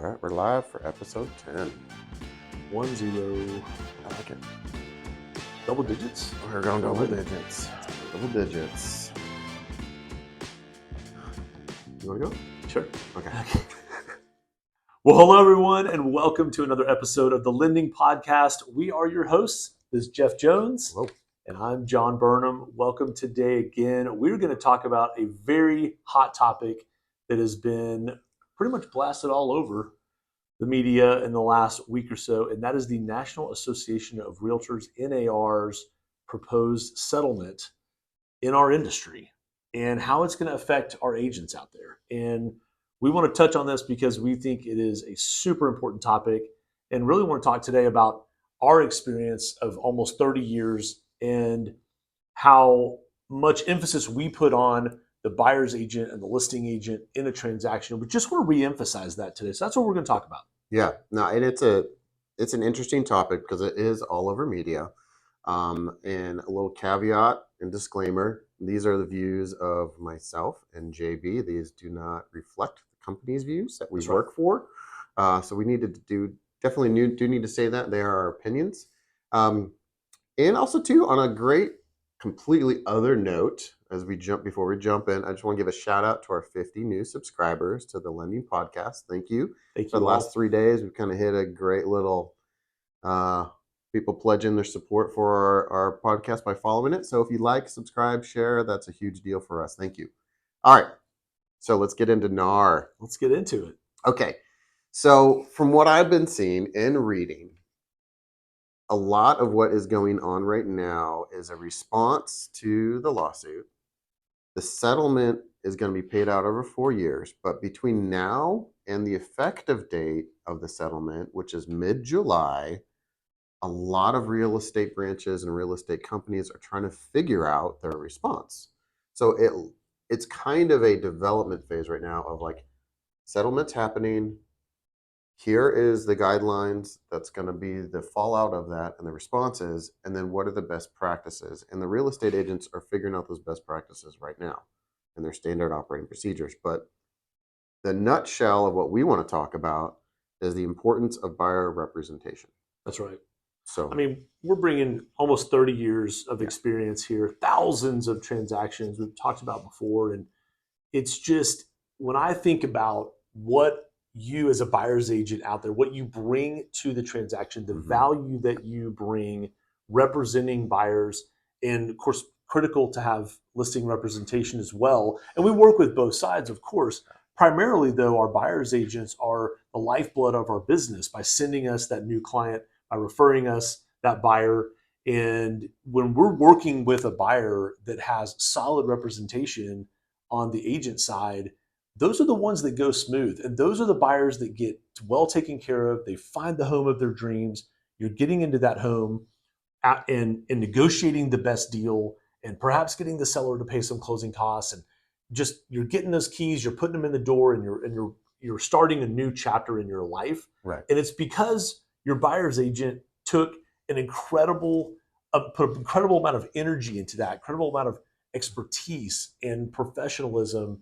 All right, we're live for episode 10. 1-0. I like it. Double digits? We're going double digits. Double digits. You want to go? Sure. Okay. Well, hello, everyone, and welcome to another episode of the Lending Podcast. We are your hosts. This is Jeff Jones. Hello. And I'm John Burnham. Welcome today again. We're going to talk about a very hot topic that has been pretty much blasted all over the media in the last week or so, and that is the National Association of Realtors, NAR's proposed settlement in our industry and how it's going to affect our agents out there. And we want to touch on this because we think it is a super important topic and really want to talk today about our experience of almost 30 years and how much emphasis we put on the buyer's agent and the listing agent in a transaction. We just want to reemphasize that today. So that's what we're going to talk about. Yeah, no, and it's an interesting topic because it is all over media. And a little caveat and disclaimer: these are the views of myself and JB. These do not reflect the company's views that we work for. So we need to definitely need to say that they are our opinions. And also too, on a great, completely other note, before we jump in, I just want to give a shout out to our 50 new subscribers to the Lending Podcast. Thank you. For the last 3 days, we've kind of hit a great little people pledging their support for our podcast by following it. So if you like, subscribe, share, that's a huge deal for us. Thank you. All right. So let's get into NAR. Let's get into it. Okay. So from what I've been seeing and reading, a lot of what is going on right now is a response to the lawsuit. The settlement is going to be paid out over 4 years, but between now and the effective date of the settlement, which is mid-July, a lot of real estate branches and real estate companies are trying to figure out their response. So it's kind of a development phase right now of like, settlement's happening. Here is the guidelines that's going to be the fallout of that and the responses, and then what are the best practices? And the real estate agents are figuring out those best practices right now and their standard operating procedures. But the nutshell of what we want to talk about is the importance of buyer representation. That's right. So, I mean, we're bringing almost 30 years of experience here, thousands of transactions we've talked about before. And it's just, when I think about what you as a buyer's agent out there, what you bring to the transaction, the value that you bring representing buyers, and of course, critical to have listing representation as well. And we work with both sides, of course. Primarily, though, our buyer's agents are the lifeblood of our business by sending us that new client, by referring us that buyer. And when we're working with a buyer that has solid representation on the agent side, those are the ones that go smooth. And those are the buyers that get well taken care of. They find the home of their dreams. You're getting into that home and negotiating the best deal and perhaps getting the seller to pay some closing costs. And just you're getting those keys, you're putting them in the door, and you're starting a new chapter in your life. right. And it's because your buyer's agent took put an incredible amount of energy into that, incredible amount of expertise and professionalism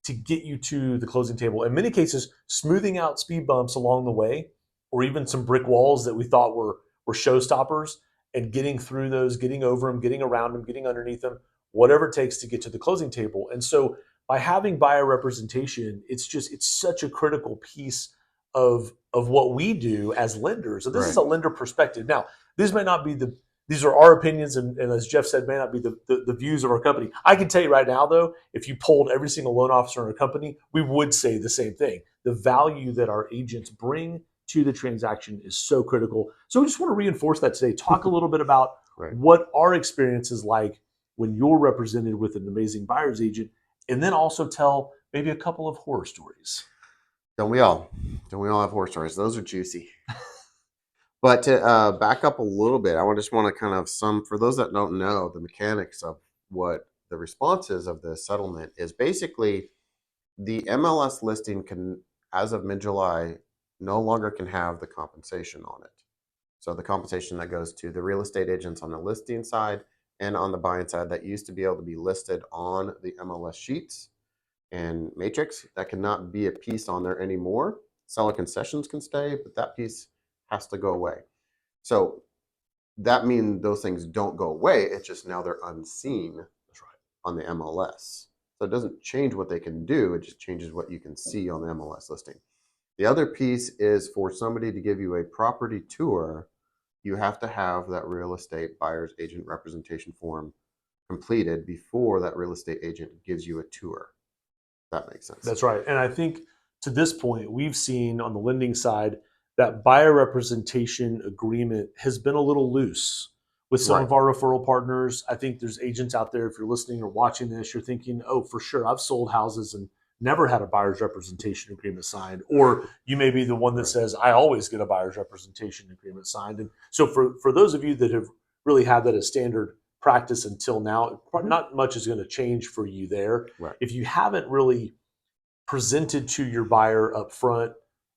to get you to the closing table. In many cases, smoothing out speed bumps along the way, or even some brick walls that we thought were showstoppers, and getting through those, getting over them, getting around them, getting underneath them, whatever it takes to get to the closing table. And so by having buyer representation, it's such a critical piece of what we do as lenders. So this is a lender perspective. Now, these are our opinions, and as Jeff said, may not be the views of our company. I can tell you right now, though, if you polled every single loan officer in our company, we would say the same thing. The value that our agents bring to the transaction is so critical. So we just want to reinforce that today. Talk a little bit about what our experience is like when you're represented with an amazing buyer's agent, and then also tell maybe a couple of horror stories. Don't we all have horror stories? Those are juicy. But to back up a little bit, I just want to kind of for those that don't know, the mechanics of what the response is of the settlement is basically the MLS listing can, as of mid-July, no longer can have the compensation on it. So the compensation that goes to the real estate agents on the listing side and on the buying side that used to be able to be listed on the MLS sheets and matrix, that cannot be a piece on there anymore. Seller concessions can stay, but that piece has to go away. So that means those things don't go away. It's just now they're unseen. That's right. On the MLS. So it doesn't change what they can do. It just changes what you can see on the MLS listing. The other piece is for somebody to give you a property tour, you have to have that real estate buyer's agent representation form completed before that real estate agent gives you a tour. That makes sense. That's right. And I think to this point, we've seen on the lending side that buyer representation agreement has been a little loose with some Right. of our referral partners. I think there's agents out there, if you're listening or watching this, you're thinking, oh, for sure, I've sold houses and never had a buyer's representation agreement signed. Or you may be the one that says, I always get a buyer's representation agreement signed. And so for those of you that have really had that as standard practice until now, not much is going to change for you there. Right. If you haven't really presented to your buyer up front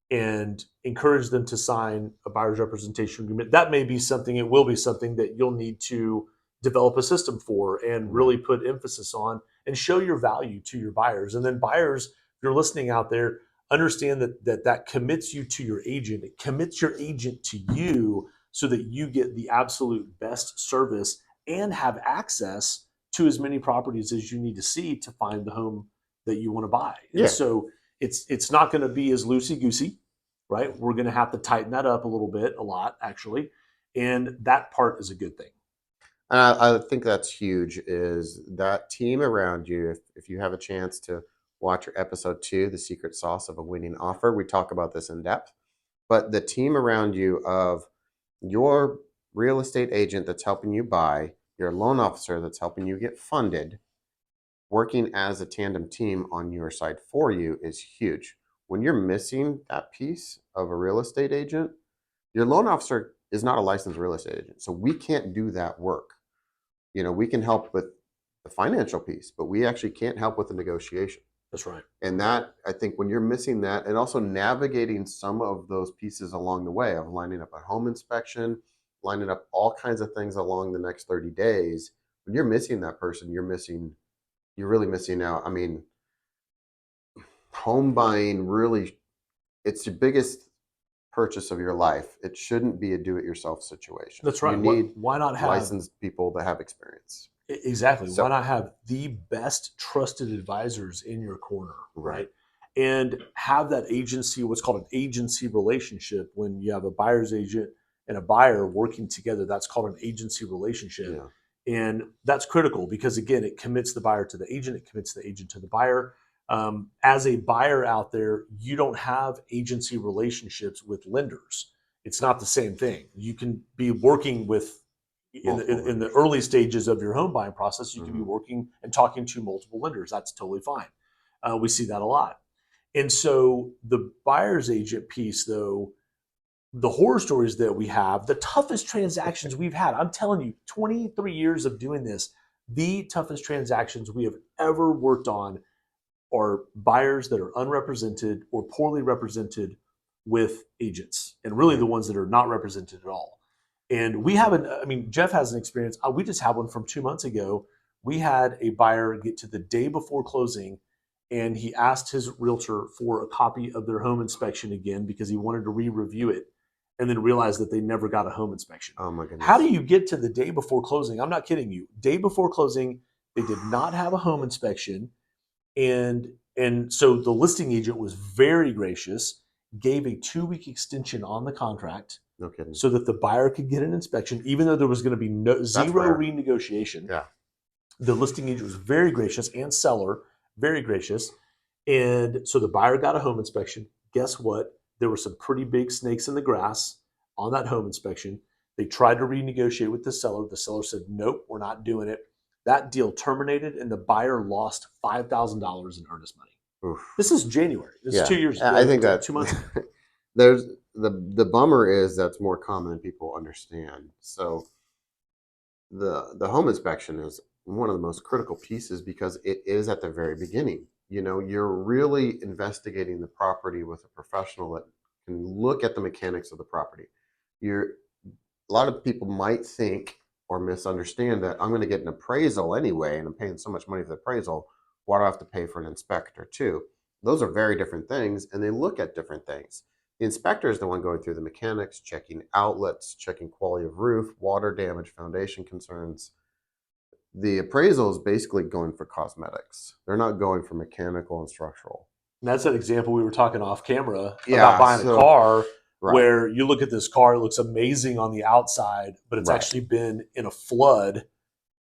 and encourage them to sign a buyer's representation agreement, that may be something, it will be something that you'll need to develop a system for and really put emphasis on and show your value to your buyers. And then buyers, if you're listening out there, understand that commits you to your agent. It commits your agent to you so that you get the absolute best service and have access to as many properties as you need to see to find the home that you want to buy. And so it's not going to be as loosey goosey, right? We're going to have to tighten that up a little bit, a lot actually, and that part is a good thing. And I think that's huge. Is that team around you? If you have a chance to watch your episode 2, "The Secret Sauce of a Winning Offer," we talk about this in depth. But the team around you of your real estate agent that's helping you buy, your loan officer that's helping you get funded, working as a tandem team on your side for you is huge. When you're missing that piece of a real estate agent, your loan officer is not a licensed real estate agent. So we can't do that work. We can help with the financial piece, but we actually can't help with the negotiation. That's right. And that, I think, when you're missing that, and also navigating some of those pieces along the way of lining up a home inspection, lining up all kinds of things along the next 30 days, when you're missing that person, you're really missing out. I mean, home buying really, it's your biggest purchase of your life. It shouldn't be a do-it-yourself situation. That's right. You need why not have licensed people that have experience. Exactly. So, why not have the best trusted advisors in your corner, right? And have that agency, what's called an agency relationship. When you have a buyer's agent and a buyer working together, that's called an agency relationship. Yeah. And that's critical because, again, it commits the buyer to the agent, it commits the agent to the buyer. As a buyer out there, you don't have agency relationships with lenders. It's not the same thing. You can be working with, in the early stages of your home buying process, you can be working and talking to multiple lenders. That's totally fine. We see that a lot. And so the buyer's agent piece, though, the horror stories that we have, the toughest transactions we've had, I'm telling you, 23 years of doing this, the toughest transactions we have ever worked on are buyers that are unrepresented or poorly represented with agents, and really the ones that are not represented at all. And we haven't, I mean, Jeff has an experience. We just had one from 2 months ago. We had a buyer get to the day before closing, and he asked his realtor for a copy of their home inspection again because he wanted to re-review it, and then realized that they never got a home inspection. Oh my goodness. How do you get to the day before closing? I'm not kidding you. Day before closing, they did not have a home inspection. And so the listing agent was very gracious, gave a 2-week extension on the contract. No kidding. So that the buyer could get an inspection, even though there was going to be zero renegotiation. Yeah. The listing agent was very gracious, and seller very gracious. And so the buyer got a home inspection. Guess what? There were some pretty big snakes in the grass on that home inspection. They tried to renegotiate with the seller. The seller said, nope, we're not doing it. That deal terminated, and the buyer lost $5,000 in earnest money. Oof. This is January. This is 2 years ago. I think that 2 months. There's the bummer is that's more common than people understand. So the home inspection is one of the most critical pieces because it is at the very beginning. You're really investigating the property with a professional that can look at the mechanics of the property. A lot of people might think or misunderstand that I'm going to get an appraisal anyway, and I'm paying so much money for the appraisal. Why do I have to pay for an inspector too? those are very different things, and they look at different things. The inspector is the one going through the mechanics, checking outlets, checking quality of roof, water damage, foundation concerns. The appraisal is basically going for cosmetics. They're not going for mechanical and structural. And that's an example we were talking off camera about Yeah, buying a so car right, where you look at this car, it looks amazing on the outside, but it's right. actually been in a flood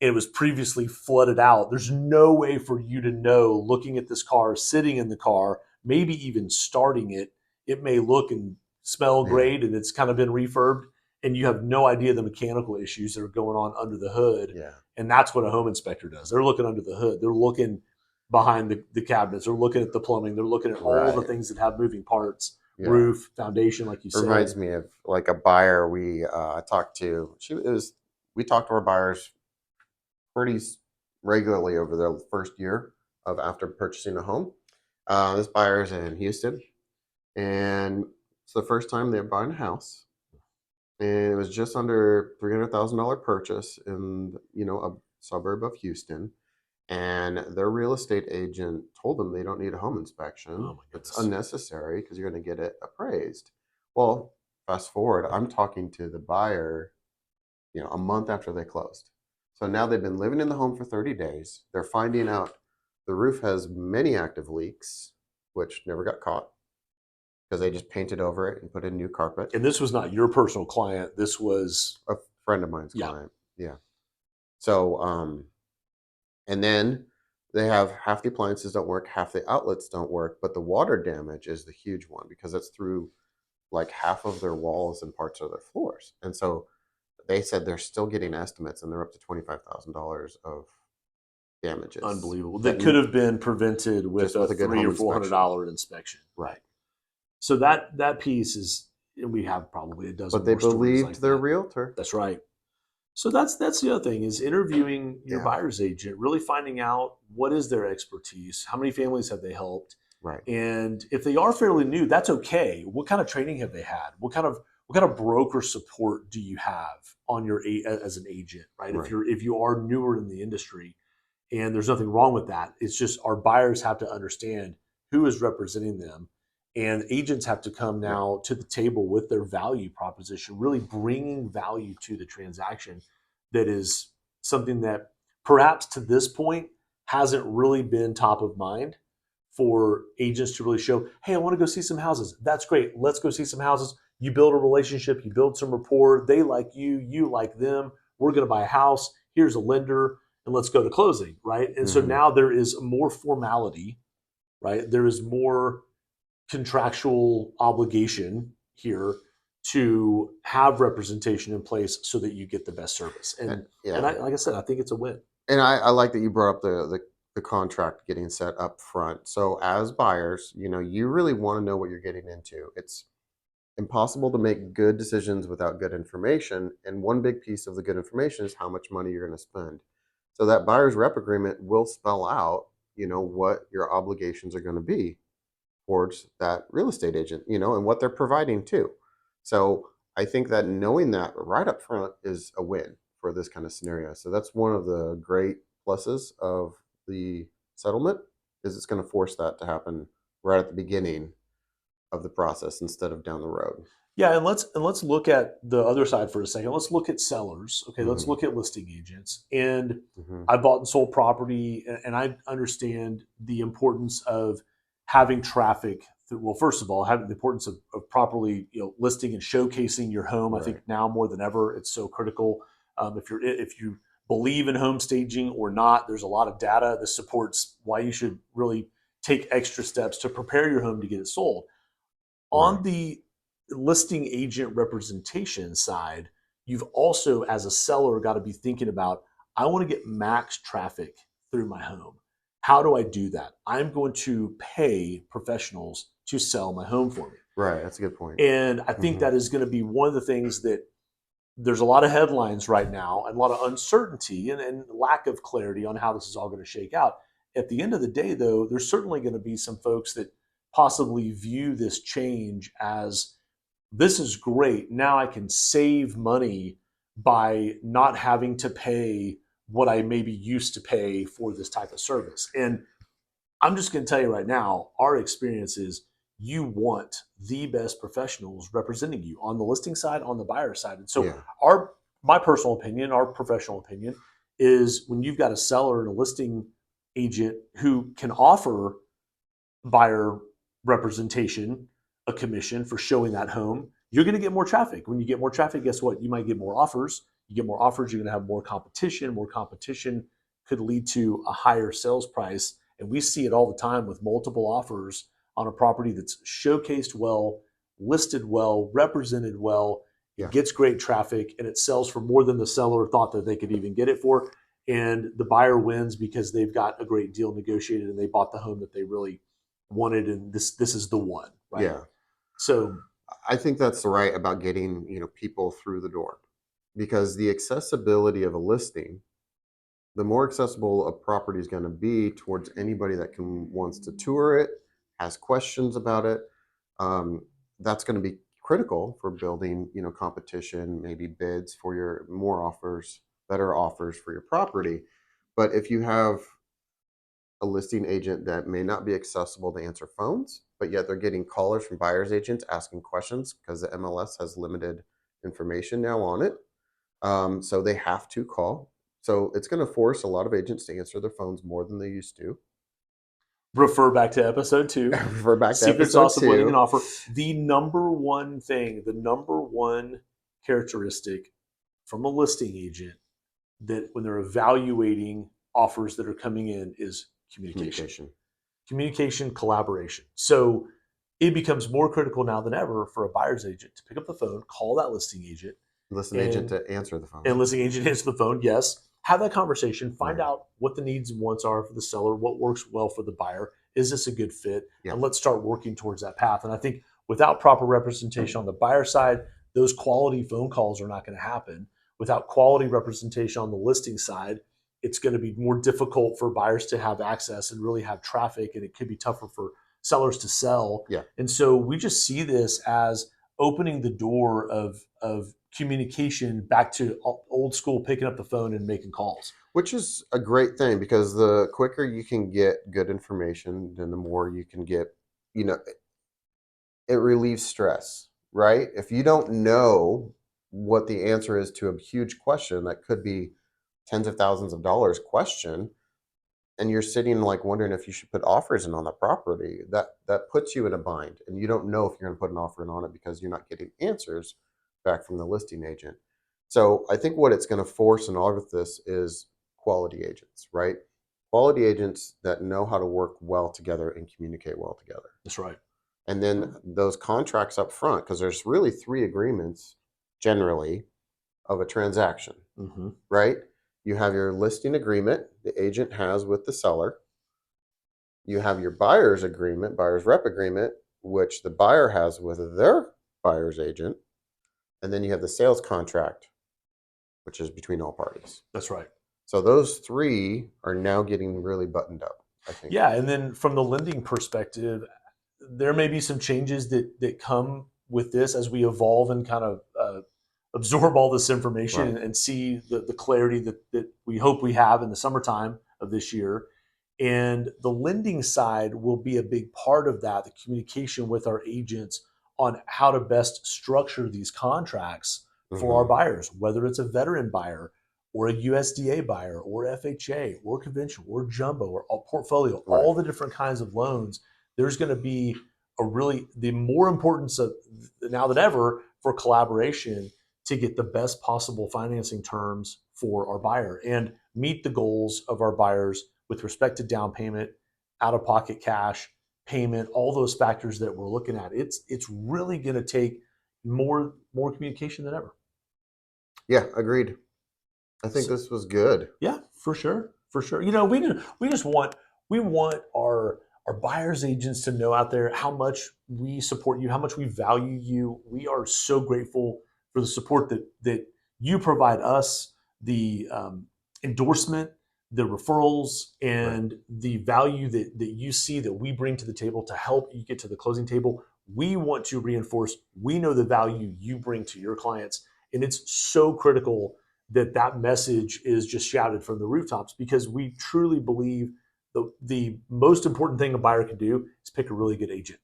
and it was previously flooded out. There's no way for you to know looking at this car, sitting in the car, maybe even starting it. It may look and smell Yeah, great and it's kind of been refurbed, and you have no idea the mechanical issues that are going on under the hood. yeah, And that's what a home inspector does. They're looking under the hood. They're looking behind the cabinets. They're looking at the plumbing. They're looking at all the right. things that have moving parts, Yeah. roof, foundation, like you said. Reminds me of like a buyer we talked to. We talked to our buyers pretty regularly over the first year of after purchasing a home. This buyer's in Houston, and it's the first time they're buying a house, and it was just under $300,000 purchase in a suburb of Houston. And their real estate agent told them they don't need a home inspection. Oh my It's goodness. unnecessary because you're going to get it appraised. Well, fast forward, I'm talking to the buyer, a month after they closed. So now they've been living in the home for 30 days. They're finding out the roof has many active leaks, which never got caught because they just painted over it and put in new carpet. And this was not your personal client. This was, A friend of mine's yeah. client. Yeah. So, and then they have half the appliances don't work, half the outlets don't work, but the water damage is the huge one because it's through like half of their walls and parts of their floors. And so they said they're still getting estimates and they're up to $25,000 of damages Unbelievable. that That could have been prevented with just a with a good three home or four hundred inspection. dollar inspection. Right. So that piece is, and we have probably a dozen But they more stories believed like their that. realtor. That's right. So that's the other thing is interviewing your Yeah. buyer's agent, really finding out what is their expertise, how many families have they helped, Right. and if they are fairly new, that's okay. What kind of training have they had? What kind of broker support do you have on your as an agent, right? Right. If you are newer in the industry, and there's nothing wrong with that. It's just our buyers have to understand who is representing them. And agents have to come Yeah. now to the table with their value proposition, really bringing value to the transaction that is something that perhaps to this point hasn't really been top of mind for agents to really show, hey, I want to go see some houses. That's great. Let's go see some houses. You build a relationship, you build some rapport. They like you like them. We're going to buy a house. Here's a lender and let's go to closing, right? And so Mm-hmm. now there is more formality, right? There is more contractual obligation here to have representation in place so that you get the best service. And Yeah. like I said, I think it's a win. And I like that you brought up the contract getting set up front. So as buyers, you really want to know what you're getting into. It's impossible to make good decisions without good information. And one big piece of the good information is how much money you're going to spend. So that buyer's rep agreement will spell out, what your obligations are going to be towards that real estate agent, and what they're providing too. So I think that knowing that right up front is a win for this kind of scenario. So that's one of the great pluses of the settlement is it's going to force that to happen right at the beginning of the process instead of down the road. Yeah, and let's look at the other side for a second. Let's look at sellers. Okay, let's Mm-hmm. look at listing agents. And Mm-hmm. I bought and sold property, and I understand the importance of having traffic. Well, first of all, having the importance of properly listing and showcasing your home. I think Right. now more than ever, it's so critical. If you believe in home staging or not, there's a lot of data that supports why you should really take extra steps to prepare your home to get it sold. Right. On the listing agent representation side, you've also, as a seller, got to be thinking about, I want to get max traffic through my home. How do I do that? I'm going to pay professionals to sell my home for me. Right. That's a good point. And I think Mm-hmm. that is going to be one of the things that there's a lot of headlines right now and a lot of uncertainty and lack of clarity on how this is all going to shake out. At the end of the day, though, there's certainly going to be some folks that possibly view this change as this is great. Now I can save money by not having to pay what I maybe used to pay for this type of service. And I'm just going to tell you right now, our experience is you want the best professionals representing you on the listing side, on the buyer side. And so Yeah. my personal opinion, our professional opinion is when you've got a seller and a listing agent who can offer buyer representation, a commission for showing that home, you're going to get more traffic. When you get more traffic, guess what? You might get more offers. You get more offers, you're going to have more competition. More competition could lead to a higher sales price. And we see it all the time with multiple offers on a property that's showcased well, listed well, represented well. It Yeah. gets great traffic and it sells for more than the seller thought that they could even get it for. And the buyer wins because they've got a great deal negotiated and they bought the home that they really wanted, and this is the one, right? Yeah. So I think that's right about getting, people through the door, because the accessibility of a listing, the more accessible a property is going to be towards anybody that wants to tour it, has questions about it. That's going to be critical for building, competition, maybe bids for your more offers, better offers for your property. But if you have a listing agent that may not be accessible to answer phones, but yet they're getting callers from buyers agents asking questions because the MLS has limited information now on it. So they have to call. So it's going to force a lot of agents to answer their phones more than they used to. refer back to episode 2, Refer back to secret episode sauce of winning an two. offer. The number one thing, the number one characteristic from a listing agent that when they're evaluating offers that are coming in is Communication. communication, collaboration. So it becomes more critical now than ever for a buyer's agent to pick up the phone, call that listing agent, Listing agent and to answer the phone. and listing agent answer the phone. Yes, have that conversation, find Right. out what the needs and wants are for the seller, what works well for the buyer. Is this a good fit? Yeah. And let's start working towards that path. And I think without proper representation on the buyer side, those quality phone calls are not going to happen. Without quality representation on the listing side, it's going to be more difficult for buyers to have access and really have traffic, and it could be tougher for sellers to sell. Yeah. And so we just see this as opening the door of communication back to old school, picking up the phone and making calls. Which is a great thing, because the quicker you can get good information, then the more you can get, it relieves stress, right? If you don't know what the answer is to a huge question that could be tens of thousands of dollars question, and you're sitting like wondering if you should put offers in on the property, that puts you in a bind, and you don't know if you're going to put an offer in on it because you're not getting answers back from the listing agent. So I think what it's going to force in all of this is quality agents, right? Quality agents that know how to work well together and communicate well together. That's right. And then those contracts up front, because there's really 3 agreements generally of a transaction, Mm-hmm. right? You have your listing agreement the agent has with the seller. You have your buyer's agreement, buyer's rep agreement, which the buyer has with their buyer's agent. And then you have the sales contract, which is between all parties. That's right. So those 3 are now getting really buttoned up, I think. Yeah, and then from the lending perspective, there may be some changes that come with this as we evolve and kind of absorb all this information Right. and see the clarity that we hope we have in the summertime of this year. And the lending side will be a big part of that, the communication with our agents on how to best structure these contracts for our Mm-hmm. buyers, whether it's a veteran buyer or a USDA buyer or FHA or conventional or jumbo or a portfolio, Right. all the different kinds of loans. There's going to be the more importance of now than ever for collaboration to get the best possible financing terms for our buyer and meet the goals of our buyers with respect to down payment, out of pocket cash, payment, all those factors that we're looking at. It's really going to take more communication than ever. Yeah, agreed. I think So, this was good. yeah, for sure, for sure. We just want our buyers agents to know out there how much we support you, how much we value you. We are so grateful for the support that you provide us, the endorsement, the referrals, Right. and the value that you see that we bring to the table to help you get to the closing table. We want to reinforce. We know the value you bring to your clients, and it's so critical that message is just shouted from the rooftops because we truly believe the most important thing a buyer can do is pick a really good agent.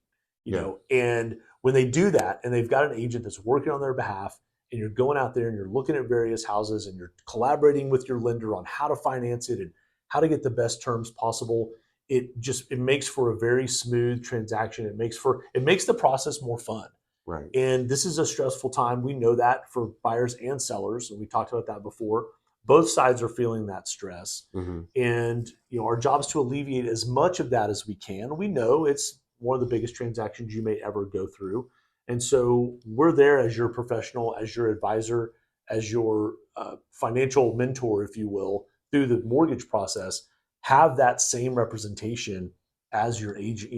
And when they do that, and they've got an agent that's working on their behalf, and you're going out there and you're looking at various houses and you're collaborating with your lender on how to finance it and how to get the best terms possible, it makes for a very smooth transaction. It makes the process more fun. Right. And this is a stressful time. We know that for buyers and sellers, and we talked about that before. Both sides are feeling that stress. Mm-hmm. And our job is to alleviate as much of that as we can. We know it's one of the biggest transactions you may ever go through. And so we're there as your professional, as your advisor, as your financial mentor, if you will, through the mortgage process. Have that same representation as your agent.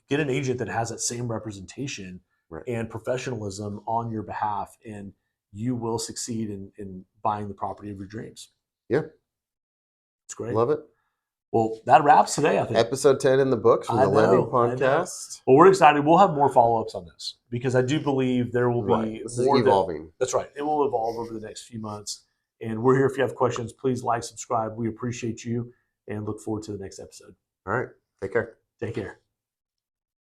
Get an agent that has that same representation Right. and professionalism on your behalf, and you will succeed in buying the property of your dreams. Yeah. It's great. Love it. Well, that wraps today, I think. Episode 10 in the books from the Lending Podcast. Well, we're excited. We'll have more follow-ups on this because I do believe there will be This more is evolving. That's right. It will evolve over the next few months. And we're here if you have questions. Please like, subscribe. We appreciate you and look forward to the next episode. All right. Take care. Take care.